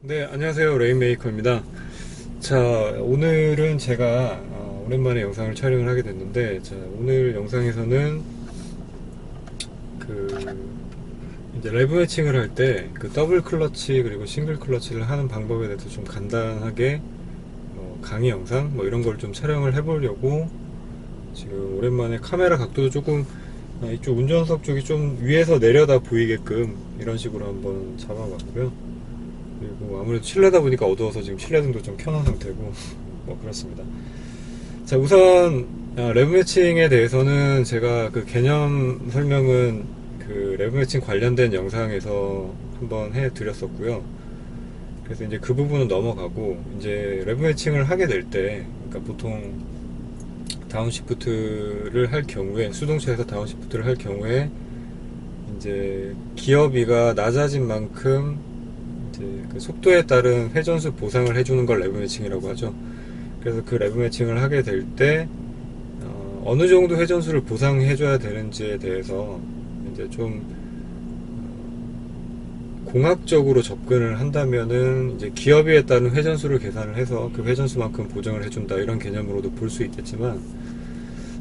네, 안녕하세요. 레인메이커입니다. 자, 오늘은 제가 오랜만에 영상을 촬영을 하게 됐는데, 자, 오늘 영상에서는 그 이제 레브 매칭을 할 때 그 더블 클러치 그리고 싱글 클러치를 하는 방법에 대해서 좀 간단하게 강의 영상 뭐 이런 걸 좀 촬영을 해보려고 지금 오랜만에 카메라 각도도 조금 이쪽 운전석 쪽이 좀 위에서 내려다 보이게끔 이런 식으로 한번 잡아봤고요. 그리고 아무래도 실내다 보니까 어두워서 지금 실내등도 좀 켜놓은 상태고 뭐 그렇습니다. 자, 우선 레브 매칭에 대해서는 제가 그 개념 설명은 그 레브 매칭 관련된 영상에서 한번 해드렸었고요. 그래서 이제 그 부분은 넘어가고 이제 레브 매칭을 하게 될 때, 그러니까 보통 다운시프트를 할 경우에, 수동차에서 다운시프트를 할 경우에 이제 기어비가 낮아진 만큼 이제 그 속도에 따른 회전수 보상을 해주는 걸 레브 매칭이라고 하죠. 그래서 그 레브 매칭을 하게 될 때 어느 정도 회전수를 보상해줘야 되는지에 대해서 이제 좀 공학적으로 접근을 한다면은 이제 기어비에 따른 회전수를 계산을 해서 그 회전수만큼 보정을 해준다 이런 개념으로도 볼 수 있겠지만,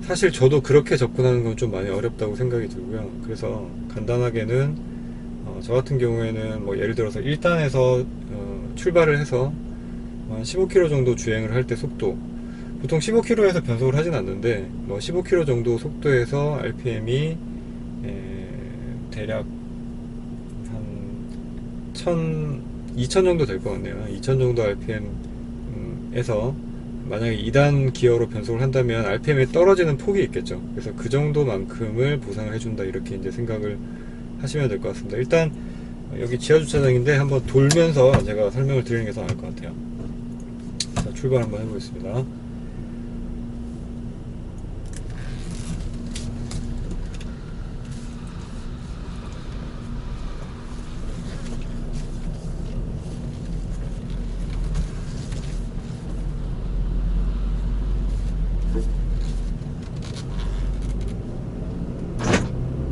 사실 저도 그렇게 접근하는 건 좀 많이 어렵다고 생각이 들고요. 그래서 간단하게는 저 같은 경우에는 뭐 예를 들어서 1단에서 출발을 해서 한 15km 정도 주행을 할 때 속도, 보통 15km에서 변속을 하진 않는데 뭐 15km 정도 속도에서 RPM이 대략 한 1000, 2000 정도 될 것 같네요. 2000 정도 RPM에서 만약에 2단 기어로 변속을 한다면 RPM이 떨어지는 폭이 있겠죠. 그래서 그 정도만큼을 보상을 해준다 이렇게 이제 생각을 하시면 될 것 같습니다. 일단 여기 지하주차장인데 한번 돌면서 제가 설명을 드리는 게 더 나을 것 같아요. 자, 출발 한번 해보겠습니다.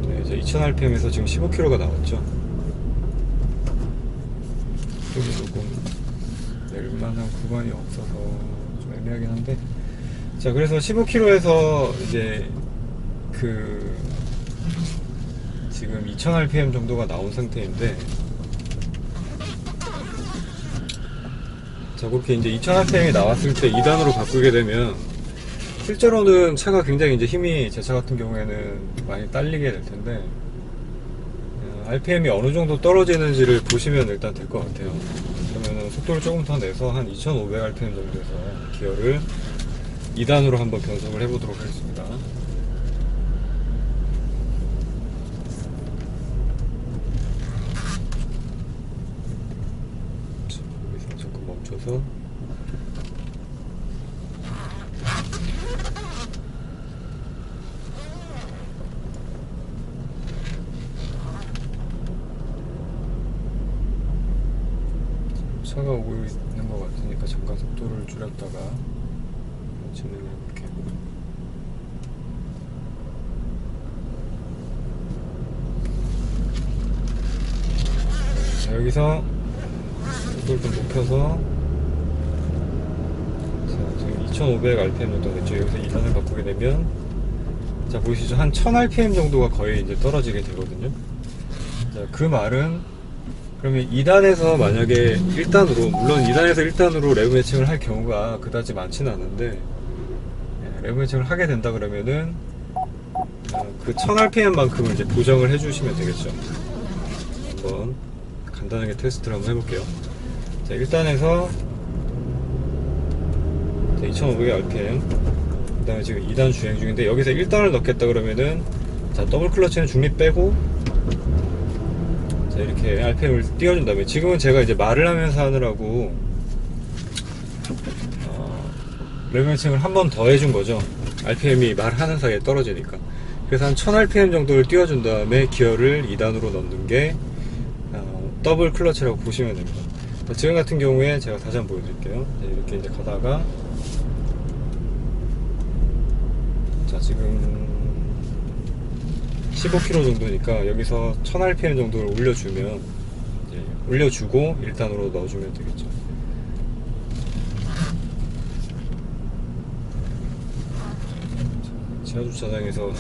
네, 이제 2000rpm에서 지금 15km가 나왔죠. 여기 조금 낼만한 구간이 없어서 좀 애매하긴 한데, 자, 그래서 15km에서 이제 그 지금 2000rpm 정도가 나온 상태인데, 자, 그렇게 이제 2000rpm이 나왔을 때 2단으로 바꾸게 되면 실제로는 차가 굉장히 이제 힘이, 제 차 같은 경우에는 많이 딸리게 될 텐데, RPM이 어느 정도 떨어지는지를 보시면 일단 될 것 같아요. 그러면은 속도를 조금 더 내서 한 2500rpm 정도에서 기어를 2단으로 한번 변속을 해보도록 하겠습니다. 자, 여기서 잠깐 멈춰서, 차가 오고 있는 것 같으니까 잠깐 속도를 줄였다가 진행해 볼게요. 자, 여기서 속도를 좀 높여서, 자, 지금 2500rpm 정도 됐죠. 여기서 2단을 바꾸게 되면, 자, 보이시죠? 한 1000rpm 정도가 거의 이제 떨어지게 되거든요. 자, 그 말은, 그러면 2단에서 만약에 1단으로, 물론 2단에서 1단으로 레브 매칭을 할 경우가 그다지 많지는 않은데, 레브 매칭을 하게 된다 그러면은 그 1000rpm만큼을 이제 보정을 해주시면 되겠죠. 한번 간단하게 테스트를 한번 해볼게요. 자, 1단에서 2500rpm, 그 다음에 지금 2단 주행 중인데, 여기서 1단을 넣겠다 그러면은, 자, 더블 클러치는 중립 빼고, 자, 이렇게 RPM을 띄워준 다음에, 지금은 제가 이제 말을 하면서 하느라고 레벨 매칭을 한 번 더 해준 거죠. RPM이 말하는 사이에 떨어지니까. 그래서 한 1000rpm 정도를 띄워준 다음에 기어를 2단으로 넣는 게 더블 클러치라고 보시면 됩니다. 지금 같은 경우에 제가 다시 한번 보여드릴게요. 이렇게 이제 가다가, 자, 지금 15km 정도니까 여기서 1000rpm 정도를 올려주면 이제 올려주고 1단으로 넣어주면 되겠죠. 지하주차장에서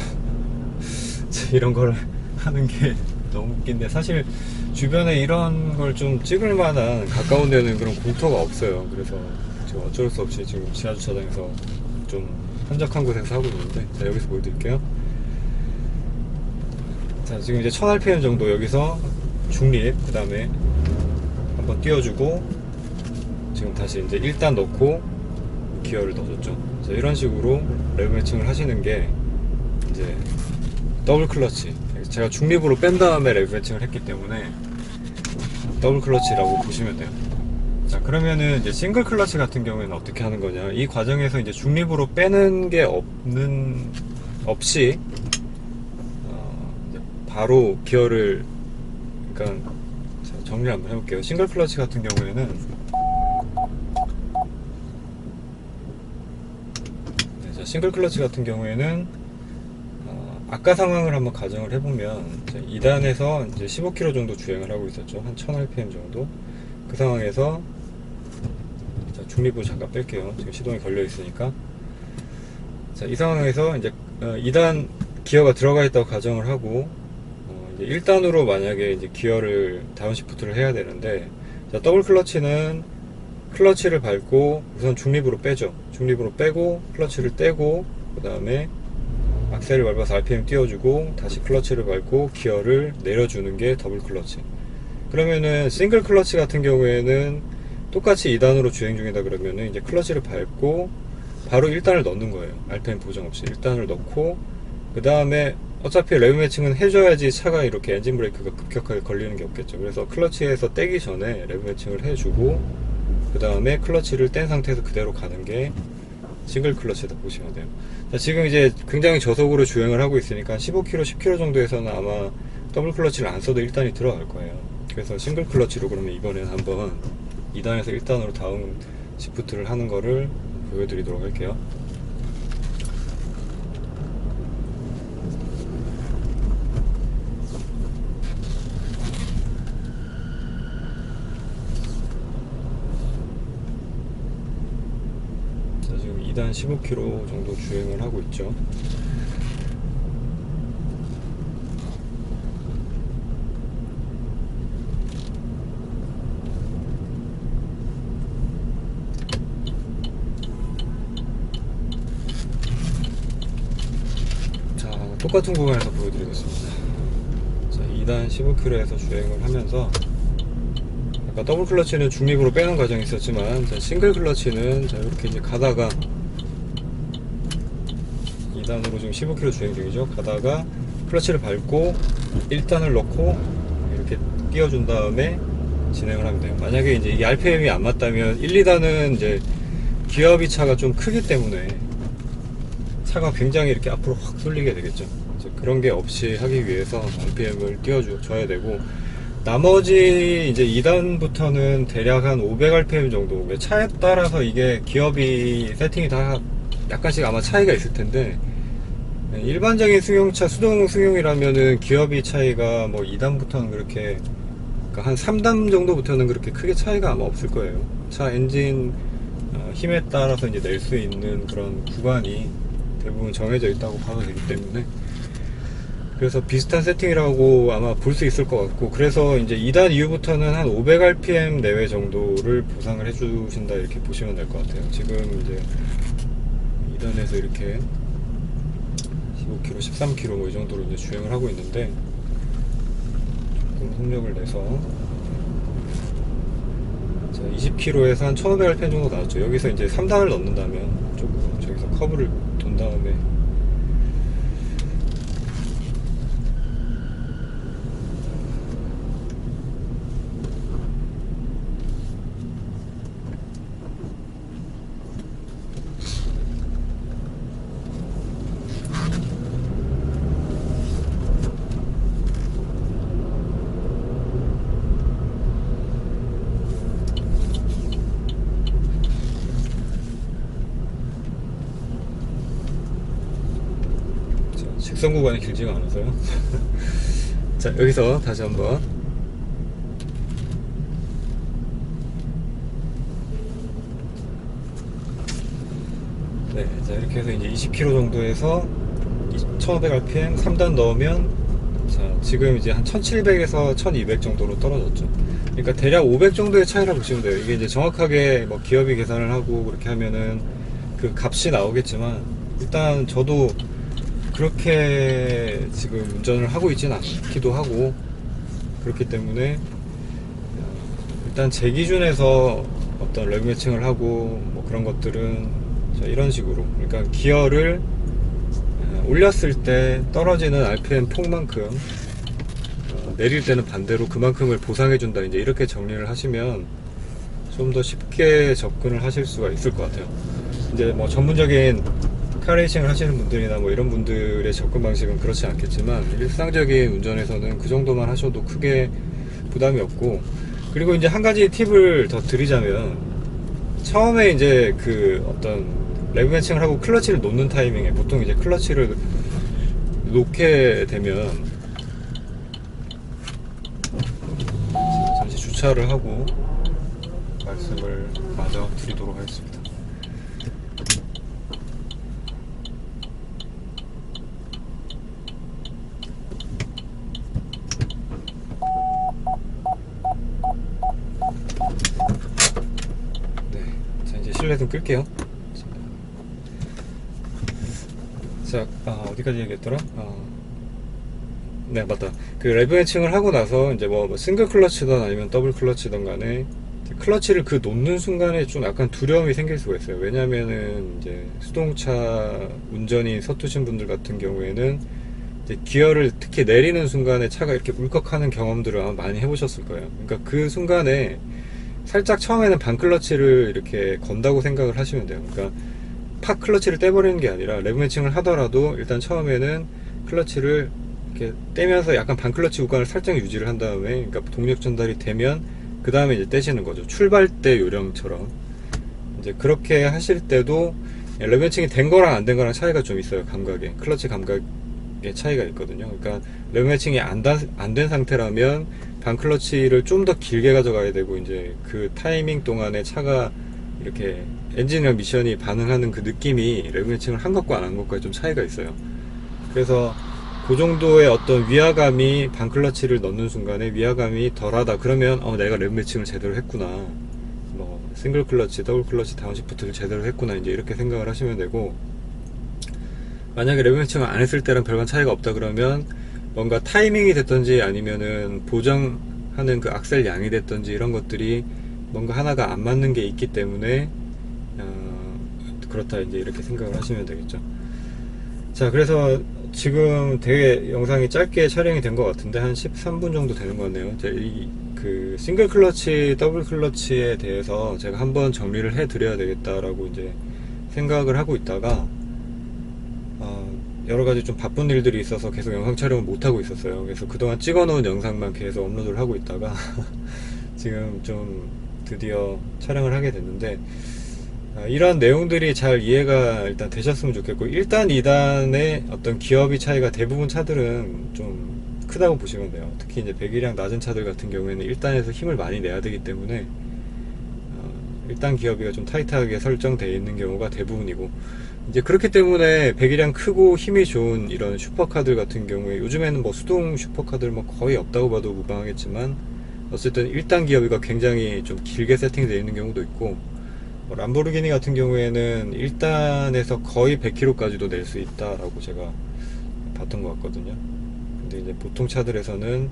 이런 걸 하는 게 너무 웃긴데, 사실 주변에 이런 걸 좀 찍을 만한 가까운 데는 그런 공터가 없어요. 그래서 지금 어쩔 수 없이 지금 지하주차장에서 좀 한적한 곳에서 하고 있는데, 자, 여기서 보여드릴게요. 자, 지금 이제 1000rpm 정도 여기서 중립, 그 다음에 한번 띄워주고, 지금 다시 이제 1단 넣고 기어를 넣어줬죠. 자, 이런 식으로 레브 매칭을 하시는 게 이제 더블 클러치, 제가 중립으로 뺀 다음에 레브 매칭을 했기 때문에 더블 클러치라고 보시면 돼요. 자, 그러면은 이제 싱글 클러치 같은 경우에는 어떻게 하는 거냐, 이 과정에서 이제 중립으로 빼는 게 없이 이제 바로 기어를, 그러니까 정리를 한번 해볼게요. 싱글 클러치 같은 경우에는, 네, 자, 싱글 클러치 같은 경우에는 아까 상황을 한번 가정을 해보면, 2단에서 이제 15km 정도 주행을 하고 있었죠. 한 1000rpm 정도. 그 상황에서, 자, 중립으로 잠깐 뺄게요. 지금 시동이 걸려 있으니까. 자, 이 상황에서 이제 2단 기어가 들어가 있다고 가정을 하고, 이제 1단으로 만약에 이제 기어를 다운시프트를 해야 되는데, 자, 더블 클러치는 클러치를 밟고 우선 중립으로 빼죠. 중립으로 빼고 클러치를 떼고, 그 다음에 악셀을 밟아서 RPM 띄워주고 다시 클러치를 밟고 기어를 내려주는 게 더블 클러치. 그러면은 싱글 클러치 같은 경우에는 똑같이 2단으로 주행 중이다 그러면은 이제 클러치를 밟고 바로 1단을 넣는 거예요. RPM 보정 없이 1단을 넣고, 그 다음에 어차피 레브 매칭은 해줘야지 차가 이렇게 엔진 브레이크가 급격하게 걸리는 게 없겠죠. 그래서 클러치에서 떼기 전에 레브 매칭을 해주고, 그 다음에 클러치를 뗀 상태에서 그대로 가는 게 싱글 클러치다 보시면 돼요. 자, 지금 이제 굉장히 저속으로 주행을 하고 있으니까 15km, 10km 정도에서는 아마 더블 클러치를 안 써도 1단이 들어갈 거예요. 그래서 싱글 클러치로 그러면 이번에는 한번 2단에서 1단으로 다운 시프트를 하는 거를 보여드리도록 할게요. 자, 지금 2단 15km 정도 주행을 하고 있죠. 똑같은 구간에서 보여드리겠습니다. 자, 2단 15km에서 주행을 하면서, 아까 더블 클러치는 중립으로 빼는 과정이 있었지만, 자, 싱글 클러치는 자, 이렇게 이제 가다가 2단으로 지금 15km 주행 중이죠. 가다가 클러치를 밟고 1단을 넣고 이렇게 띄워준 다음에 진행을 하면 돼요. 만약에 이제 이게 RPM이 안 맞다면 1, 2단은 이제 기어비 차가 좀 크기 때문에 차가 굉장히 이렇게 앞으로 확 쏠리게 되겠죠. 그런 게 없이 하기 위해서 RPM을 띄워줘야 되고, 나머지 이제 2단부터는 대략 한 500rpm 정도, 차에 따라서 이게 기어비 세팅이 다 약간씩 아마 차이가 있을 텐데, 일반적인 승용차, 수동 승용이라면은 기어비 차이가 뭐 2단부터는 그렇게, 그러니까 한 3단 정도부터는 그렇게 크게 차이가 아마 없을 거예요. 차 엔진 힘에 따라서 이제 낼 수 있는 그런 구간이 대부분 정해져 있다고 봐도 되기 때문에, 그래서 비슷한 세팅이라고 아마 볼 수 있을 것 같고, 그래서 이제 2단 이후부터는 한 500rpm 내외 정도를 보상을 해주신다 이렇게 보시면 될 것 같아요. 지금 이제 2단에서 이렇게 15km, 13km 뭐 이 정도로 이제 주행을 하고 있는데, 조금 속력을 내서, 자, 20km에서 한 1500rpm 정도 나왔죠. 여기서 이제 3단을 넣는다면 조금 저기서 커브를 돈 다음에 직선 구간이 길지가 않아서요. 자, 여기서 다시 한번 네, 자, 이렇게 해서 이제 20km 정도에서 1500rpm 3단 넣으면, 자, 지금 이제 한 1700에서 1200 정도로 떨어졌죠. 그러니까 대략 500 정도의 차이라 보시면 돼요. 이게 이제 정확하게 뭐 기업이 계산을 하고 그렇게 하면은 그 값이 나오겠지만, 일단 저도 그렇게 지금 운전을 하고 있지는 않기도 하고, 그렇기 때문에 일단 제 기준에서 어떤 레그 매칭을 하고 뭐 그런 것들은 자, 이런 식으로, 그러니까 기어를 올렸을 때 떨어지는 RPM 폭만큼 내릴 때는 반대로 그만큼을 보상해준다, 이제 이렇게 정리를 하시면 좀 더 쉽게 접근을 하실 수가 있을 것 같아요. 이제 뭐 전문적인 카레이싱을 하시는 분들이나 뭐 이런 분들의 접근 방식은 그렇지 않겠지만, 일상적인 운전에서는 그 정도만 하셔도 크게 부담이 없고, 그리고 이제 한 가지 팁을 더 드리자면, 처음에 이제 그 어떤 레그 매칭을 하고 클러치를 놓는 타이밍에 보통 이제 클러치를 놓게 되면, 잠시 주차를 하고 말씀을 마저 드리도록 하겠습니다. 네, 자, 이제 실내등 끌게요. 자, 어디까지 얘기했더라? 네, 맞다. 그 레브 매칭을 하고 나서 이제 뭐 싱글 클러치든 아니면 더블 클러치든 간에 클러치를 그 놓는 순간에 좀 약간 두려움이 생길 수가 있어요. 왜냐면은 이제 수동차 운전이 서투신 분들 같은 경우에는 이제 기어를 특히 내리는 순간에 차가 이렇게 울컥하는 경험들을 아마 많이 해보셨을 거예요. 그러니까 그 순간에 살짝 처음에는 반 클러치를 이렇게 건다고 생각을 하시면 돼요. 그러니까 팍 클러치를 떼버리는 게 아니라 레브 매칭을 하더라도 일단 처음에는 클러치를 이렇게 떼면서 약간 반 클러치 구간을 살짝 유지를 한 다음에, 그러니까 동력 전달이 되면 그 다음에 이제 떼시는 거죠. 출발 때 요령처럼. 이제 그렇게 하실 때도 레브 매칭이 된 거랑 안 된 거랑 차이가 좀 있어요. 감각에, 클러치 감각에 차이가 있거든요. 그러니까 레브 매칭이 안 된 상태라면 반 클러치를 좀 더 길게 가져가야 되고, 이제 그 타이밍 동안에 차가 이렇게 엔진이랑 미션이 반응하는 그 느낌이 레그 매칭을 한 것과 안 한 것과 좀 차이가 있어요. 그래서 그 정도의 어떤 위화감이, 반클러치를 넣는 순간에 위화감이 덜하다 그러면 내가 레그 매칭을 제대로 했구나, 뭐 싱글 클러치, 더블 클러치, 다운시프트를 제대로 했구나, 이제 이렇게 생각을 하시면 되고, 만약에 레그 매칭을 안 했을 때랑 별반 차이가 없다 그러면 뭔가 타이밍이 됐던지 아니면은 보정하는 그 악셀 양이 됐던지 이런 것들이 뭔가 하나가 안 맞는 게 있기 때문에 그렇다, 이제 이렇게 생각을 하시면 되겠죠. 자, 그래서 지금 되게 영상이 짧게 촬영이 된 것 같은데 한 13분 정도 되는 것 같네요. 그 싱글 클러치, 더블 클러치에 대해서 제가 한번 정리를 해 드려야 되겠다라고 이제 생각을 하고 있다가 여러 가지 좀 바쁜 일들이 있어서 계속 영상 촬영을 못 하고 있었어요. 그래서 그동안 찍어 놓은 영상만 계속 업로드를 하고 있다가 지금 좀 드디어 촬영을 하게 됐는데, 이런 내용들이 잘 이해가 일단 되셨으면 좋겠고, 1단, 2단의 어떤 기어비 차이가 대부분 차들은 좀 크다고 보시면 돼요. 특히 이제 배기량 낮은 차들 같은 경우에는 1단에서 힘을 많이 내야 되기 때문에 1단 기어비가 좀 타이트하게 설정되어 있는 경우가 대부분이고, 이제 그렇기 때문에 배기량 크고 힘이 좋은 이런 슈퍼카들 같은 경우에, 요즘에는 뭐 수동 슈퍼카들 뭐 거의 없다고 봐도 무방하겠지만 어쨌든 1단 기어비가 굉장히 좀 길게 세팅되어 있는 경우도 있고, 람보르기니 같은 경우에는 1단에서 거의 100km까지도 낼 수 있다라고 제가 봤던 것 같거든요. 근데 이제 보통 차들에서는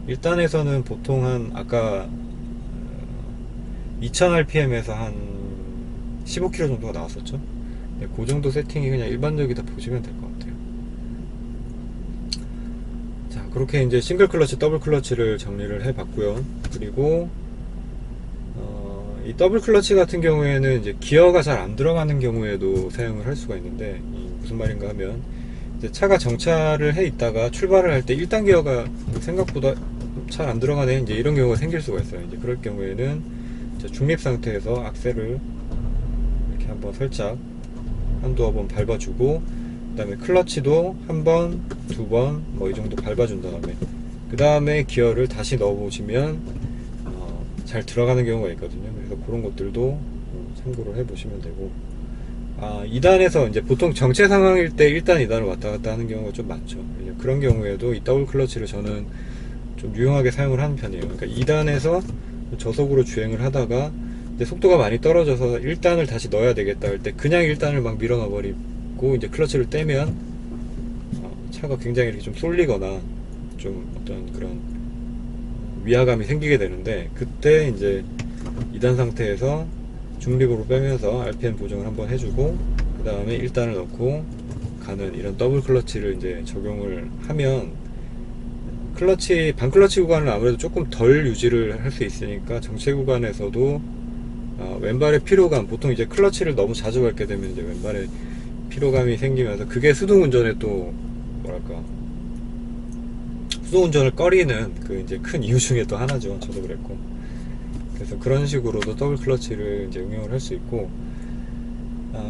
1단에서는 보통 한 아까 2000rpm에서 한 15km 정도가 나왔었죠. 네, 그 정도 세팅이 그냥 일반적이다 보시면 될 것 같아요. 자, 그렇게 이제 싱글 클러치, 더블 클러치를 정리를 해 봤고요. 그리고 이 더블 클러치 같은 경우에는 이제 기어가 잘 안 들어가는 경우에도 사용을 할 수가 있는데, 무슨 말인가 하면 이제 차가 정차를 해 있다가 출발을 할 때 1단 기어가 생각보다 잘 안 들어가네, 이제 이런 경우가 생길 수가 있어요. 이제 그럴 경우에는 이제 중립 상태에서 악셀을 이렇게 한번 살짝 한두어 번 밟아주고, 그 다음에 클러치도 한 번, 두 번, 뭐 이 정도 밟아준 다음에 그 다음에 기어를 다시 넣어 보시면 잘 들어가는 경우가 있거든요. 그래서 그런 것들도 참고를 해 보시면 되고, 2단에서 이제 보통 정체 상황일 때 1단, 2단을 왔다 갔다 하는 경우가 좀 많죠. 이제 그런 경우에도 이 더블 클러치를 저는 좀 유용하게 사용을 하는 편이에요. 그러니까 2단에서 저속으로 주행을 하다가 이제 속도가 많이 떨어져서 1단을 다시 넣어야 되겠다 할 때 그냥 1단을 막 밀어 넣어버리고 이제 클러치를 떼면 차가 굉장히 이렇게 좀 쏠리거나 좀 어떤 그런 위화감이 생기게 되는데, 그때 이제 2단 상태에서 중립으로 빼면서 RPM 보정을 한번 해주고 그 다음에 1단을 넣고 가는 이런 더블 클러치를 이제 적용을 하면 클러치, 반클러치 구간은 아무래도 조금 덜 유지를 할 수 있으니까 정체 구간에서도 왼발의 피로감, 보통 이제 클러치를 너무 자주 밟게 되면 이제 왼발에 피로감이 생기면서 그게 수동 운전에 또 뭐랄까 수동 운전을 꺼리는 그 이제 큰 이유 중에 또 하나죠. 저도 그랬고. 그래서 그런 식으로도 더블 클러치를 이제 응용을 할 수 있고,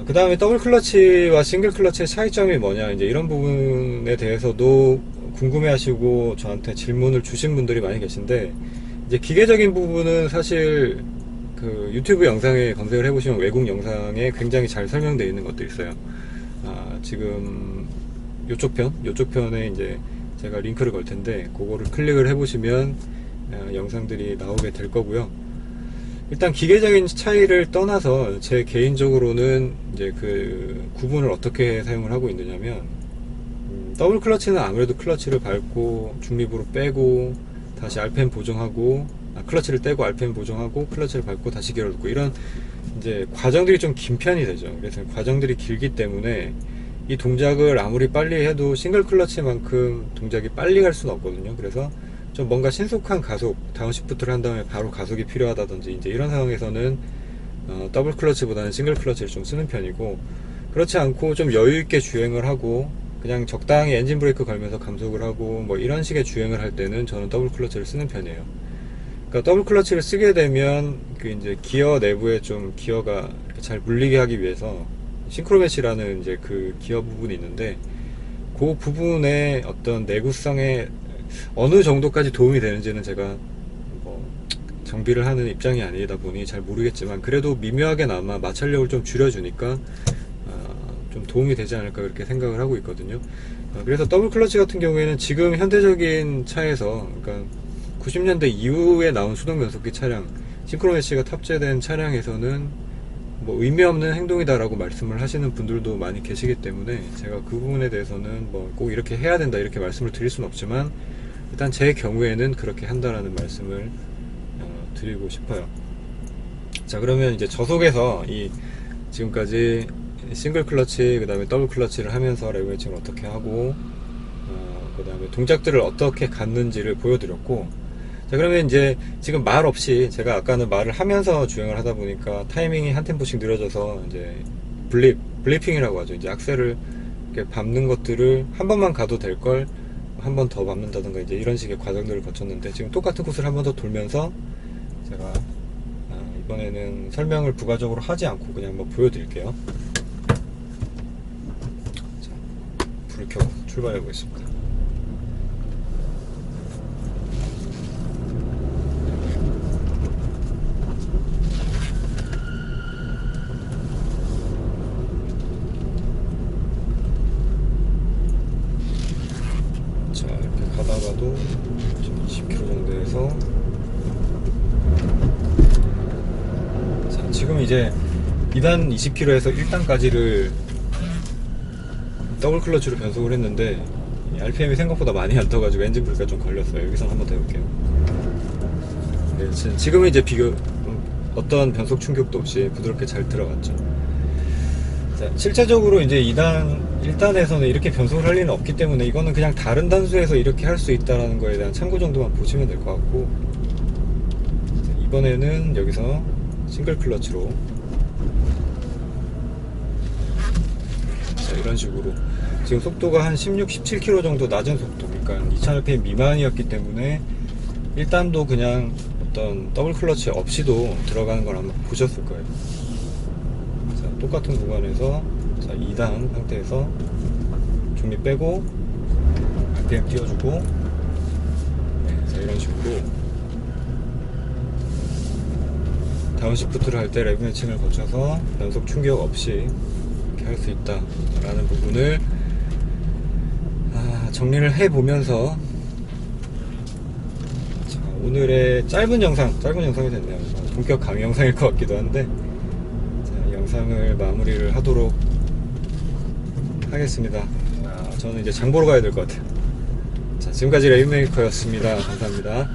그 다음에 더블 클러치와 싱글 클러치의 차이점이 뭐냐, 이제 이런 부분에 대해서도 궁금해 하시고 저한테 질문을 주신 분들이 많이 계신데, 이제 기계적인 부분은 사실 그 유튜브 영상에 검색을 해보시면 외국 영상에 굉장히 잘 설명되어 있는 것도 있어요. 지금 요쪽 편에 이제 제가 링크를 걸 텐데 그거를 클릭을 해보시면 영상들이 나오게 될 거고요. 일단 기계적인 차이를 떠나서 제 개인적으로는 이제 그 구분을 어떻게 사용을 하고 있느냐면, 더블 클러치는 아무래도 클러치를 밟고 중립으로 빼고 다시 RPM 보정하고, 클러치를 떼고 RPM 보정하고 클러치를 밟고 다시 기어를 넣고, 이런 이제 과정들이 좀 긴 편이 되죠. 그래서 과정들이 길기 때문에 이 동작을 아무리 빨리 해도 싱글 클러치만큼 동작이 빨리 갈 수는 없거든요. 그래서 좀 뭔가 신속한 가속, 다운시프트를 한 다음에 바로 가속이 필요하다든지 이제 이런 상황에서는 더블 클러치보다는 싱글 클러치를 좀 쓰는 편이고, 그렇지 않고 좀 여유있게 주행을 하고 그냥 적당히 엔진 브레이크 걸면서 감속을 하고 뭐 이런 식의 주행을 할 때는 저는 더블 클러치를 쓰는 편이에요. 그러니까 더블 클러치를 쓰게 되면 그 이제 기어 내부에 좀 기어가 잘 물리게 하기 위해서 싱크로매시라는 이제 그 기어 부분이 있는데, 그 부분의 어떤 내구성에 어느 정도까지 도움이 되는지는 제가 뭐 정비를 하는 입장이 아니다 보니 잘 모르겠지만, 그래도 미묘하게나마 마찰력을 좀 줄여주니까 좀 도움이 되지 않을까 그렇게 생각을 하고 있거든요. 그래서 더블 클러치 같은 경우에는 지금 현대적인 차에서, 그러니까 90년대 이후에 나온 수동 변속기 차량, 싱크로매시가 탑재된 차량에서는 뭐 의미 없는 행동이다 라고 말씀을 하시는 분들도 많이 계시기 때문에 제가 그 부분에 대해서는 뭐 꼭 이렇게 해야 된다 이렇게 말씀을 드릴 수는 없지만, 일단 제 경우에는 그렇게 한다라는 말씀을 드리고 싶어요. 자, 그러면 이제 저속에서 이 지금까지 싱글 클러치 그 다음에 더블 클러치를 하면서 레그 매칭을 어떻게 하고 그 다음에 동작들을 어떻게 갖는지를 보여드렸고, 자, 그러면 이제 지금 말 없이, 제가 아까는 말을 하면서 주행을 하다 보니까 타이밍이 한 템포씩 느려져서 이제 블리핑이라고 하죠. 이제 악셀을 이렇게 밟는 것들을 한 번만 가도 될 걸 한 번 더 밟는다든가 이제 이런 식의 과정들을 거쳤는데, 지금 똑같은 코스를 한 번 더 돌면서 제가 이번에는 설명을 부가적으로 하지 않고 그냥 한번 보여드릴게요. 자, 불을 켜고 출발해 보겠습니다. 가다가도 20km 정도에서, 자, 지금 이제 2단 20km에서 1단까지를 더블 클러치로 변속을 했는데 RPM이 생각보다 많이 안 떠가지고 엔진 브레이크가 좀 걸렸어요. 여기서 한번 더 해볼게요. 네, 지금은 이제 어떤 변속 충격도 없이 부드럽게 잘 들어갔죠. 자, 실제적으로 이제 1단에서는 이렇게 변속을 할 리는 없기 때문에 이거는 그냥 다른 단수에서 이렇게 할 수 있다는 거에 대한 참고 정도만 보시면 될 것 같고, 이번에는 여기서 싱글 클러치로, 자, 이런 식으로 지금 속도가 한 16, 17km 정도 낮은 속도, 그러니까 2000rpm 미만이었기 때문에 1단도 그냥 어떤 더블 클러치 없이도 들어가는 걸 아마 보셨을 거예요. 자, 똑같은 구간에서, 자, 2단 상태에서 중립 빼고 RPM 띄워주고, 네, 자, 이런 식으로 다운시프트를 할 때 레그 매칭을 거쳐서 변속 충격 없이 이렇게 할 수 있다 라는 부분을 정리를 해 보면서 오늘의 짧은 영상이 됐네요. 본격 강의 영상일 것 같기도 한데, 자, 영상을 마무리를 하도록 하겠습니다. 저는 이제 장 보러 가야 될 것 같아요. 자, 지금까지 레인메이커였습니다. 감사합니다.